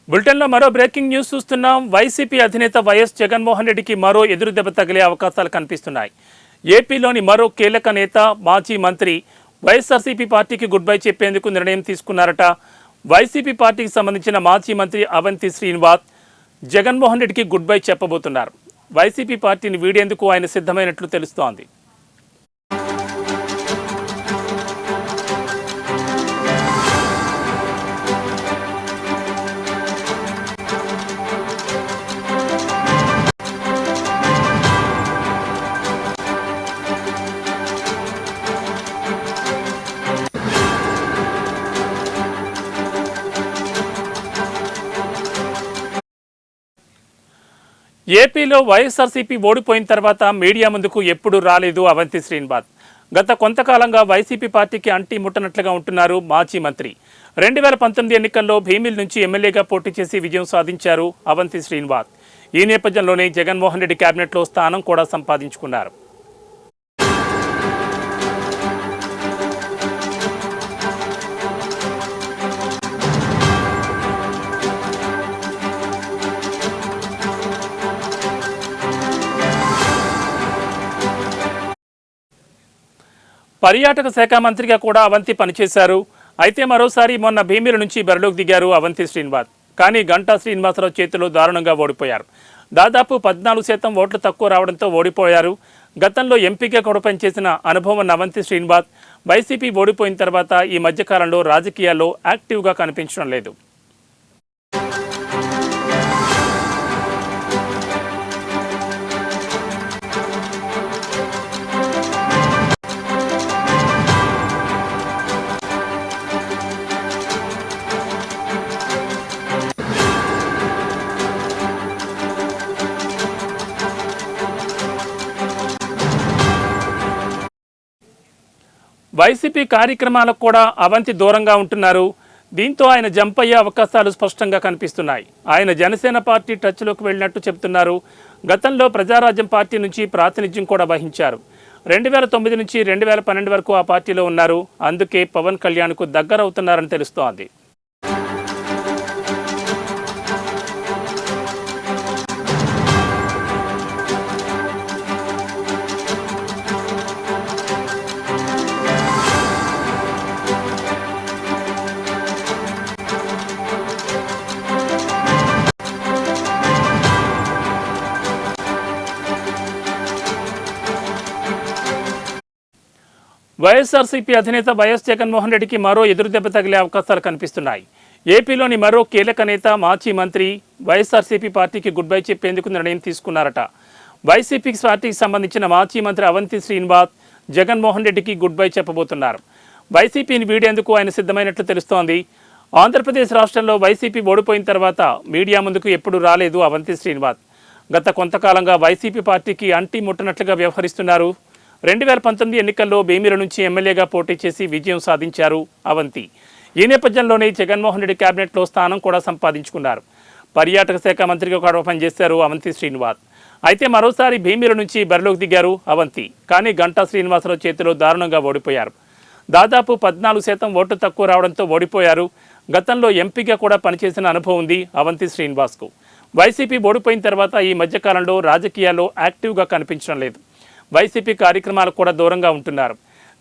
బులెటిన్లో మరో breaking news చూస్తున్నాం. వైసీపీ అధినేత వైఎస్ జగన్మోహన్ రెడ్డికి మరో ఎదురుదెబ్బ తగిలే అవకాశాలు కనిపిస్తున్నాయి. ఏపీలోని మరో కీలక నేత మాజీ మంత్రి వైఎస్ఆర్సీపీ పార్టీకి గుడ్ బై చెప్పేందుకు నిర్ణయం తీసుకున్నారట. వైసీపీ పార్టీకి సంబంధించిన మాజీ మంత్రి అవంతి శ్రీనివాస్ జగన్మోహన్ రెడ్డికి గుడ్ బై చెప్పబోతున్నారు. వైసీపీ పార్టీని వీడేందుకు ఆయన సిద్ధమైనట్లు తెలుస్తోంది. ఏపీలో వైఎస్ఆర్సీపీ ఓడిపోయిన తర్వాత మీడియా ముందుకు ఎప్పుడూ రాలేదు అవంతి శ్రీనివాస్. గత కొంతకాలంగా వైసీపీ పార్టీకి అంటి ముట్టనట్లుగా ఉంటున్నారు మాజీ మంత్రి. 2019 ఎన్నికల్లో భీమిల్ నుంచి ఎమ్మెల్యేగా పోటీ చేసి విజయం సాధించారు అవంతి శ్రీనివాస్. ఈ నేపథ్యంలోనే జగన్మోహన్ రెడ్డి కేబినెట్లో స్థానం కూడా సంపాదించుకున్నారు. పర్యాటక శాఖ మంత్రిగా కూడా అవంతి పనిచేశారు. అయితే మరోసారి మొన్న భీమిల నుంచి బరిలోకి దిగారు అవంతి శ్రీనివాస్. కానీ గంటా శ్రీనివాసరావు చేతిలో దారుణంగా ఓడిపోయారు. దాదాపు 14% ఓట్లు తక్కువ రావడంతో ఓడిపోయారు. గతంలో ఎంపీగా కూడా పనిచేసిన అనుభవం ఉన్న అవంతి శ్రీనివాస్ వైసీపీ ఓడిపోయిన తర్వాత ఈ మధ్యకాలంలో రాజకీయాల్లో యాక్టివ్గా కనిపించడం లేదు. వైసీపీ కార్యక్రమాలకు కూడా అవంతి దూరంగా ఉంటున్నారు. దీంతో ఆయన జంప్ అయ్యే అవకాశాలు స్పష్టంగా కనిపిస్తున్నాయి. ఆయన జనసేన పార్టీ టచ్లోకి వెళ్ళినట్టు చెబుతున్నారు. గతంలో ప్రజారాజ్యం పార్టీ నుంచి ప్రాతినిధ్యం కూడా వహించారు. 2009 నుంచి 2012 వరకు ఆ పార్టీలో ఉన్నారు. అందుకే పవన్ కళ్యాణ్కు దగ్గరవుతున్నారని తెలుస్తోంది. వైఎస్ఆర్సీపీ అధినేత వైఎస్ జగన్మోహన్ రెడ్డికి మరో ఎదురుదెబ్బ తగిలే అవకాశాలు కనిపిస్తున్నాయి. ఏపీలోని మరో కీలక నేత మాజీ మంత్రి వైఎస్ఆర్సీపీ పార్టీకి గుడ్ బై చెప్పేందుకు నిర్ణయం తీసుకున్నారట. వైసీపీ పార్టీకి సంబంధించిన మాజీ మంత్రి అవంతి శ్రీనివాస్ జగన్మోహన్ రెడ్డికి గుడ్ బై చెప్పబోతున్నారు. వైసీపీని వీడేందుకు ఆయన సిద్ధమైనట్లు తెలుస్తోంది. ఆంధ్రప్రదేశ్ రాష్ట్రంలో వైసీపీ ఓడిపోయిన తర్వాత మీడియా ముందుకు ఎప్పుడూ రాలేదు అవంతి శ్రీనివాస్. గత కొంతకాలంగా వైసీపీ పార్టీకి అంటి ముట్టనట్లుగా వ్యవహరిస్తున్నారు. 2019 ఎన్నికల్లో భీమిల నుంచి ఎమ్మెల్యేగా పోటీ చేసి విజయం సాధించారు అవంతి. ఈ నేపథ్యంలోనే జగన్మోహన్ రెడ్డి కేబినెట్లో స్థానం కూడా సంపాదించుకున్నారు. పర్యాటక శాఖ మంత్రిగా కూడా పనిచేశారు అవంతి శ్రీనివాస్. అయితే మరోసారి భీమిల నుంచి బరిలోకి దిగారు అవంతి. కానీ గంటా శ్రీనివాసరావు చేతిలో దారుణంగా ఓడిపోయారు. దాదాపు 14% ఓట్లు తక్కువ రావడంతో ఓడిపోయారు. గతంలో ఎంపీగా కూడా పనిచేసిన అనుభవం ఉంది అవంతి శ్రీనివాస్కు. వైసీపీ ఓడిపోయిన తర్వాత ఈ మధ్యకాలంలో రాజకీయాల్లో యాక్టివ్గా కనిపించడం లేదు. వైసీపీ కార్యక్రమాలకు కూడా దూరంగా ఉంటున్నారు.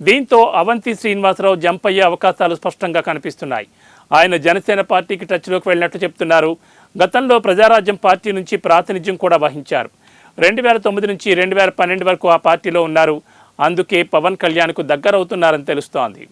దీంతో అవంతి శ్రీనివాసరావు జంప్ అయ్యే అవకాశాలు స్పష్టంగా కనిపిస్తున్నాయి. ఆయన జనసేన పార్టీకి టచ్లోకి వెళ్ళినట్టు చెప్తున్నారు. గతంలో ప్రజారాజ్యం పార్టీ నుంచి ప్రాతినిధ్యం కూడా వహించారు. 2009 నుంచి 2012 వరకు ఆ పార్టీలో ఉన్నారు. అందుకే పవన్ కళ్యాణ్కు దగ్గరవుతున్నారని తెలుస్తోంది.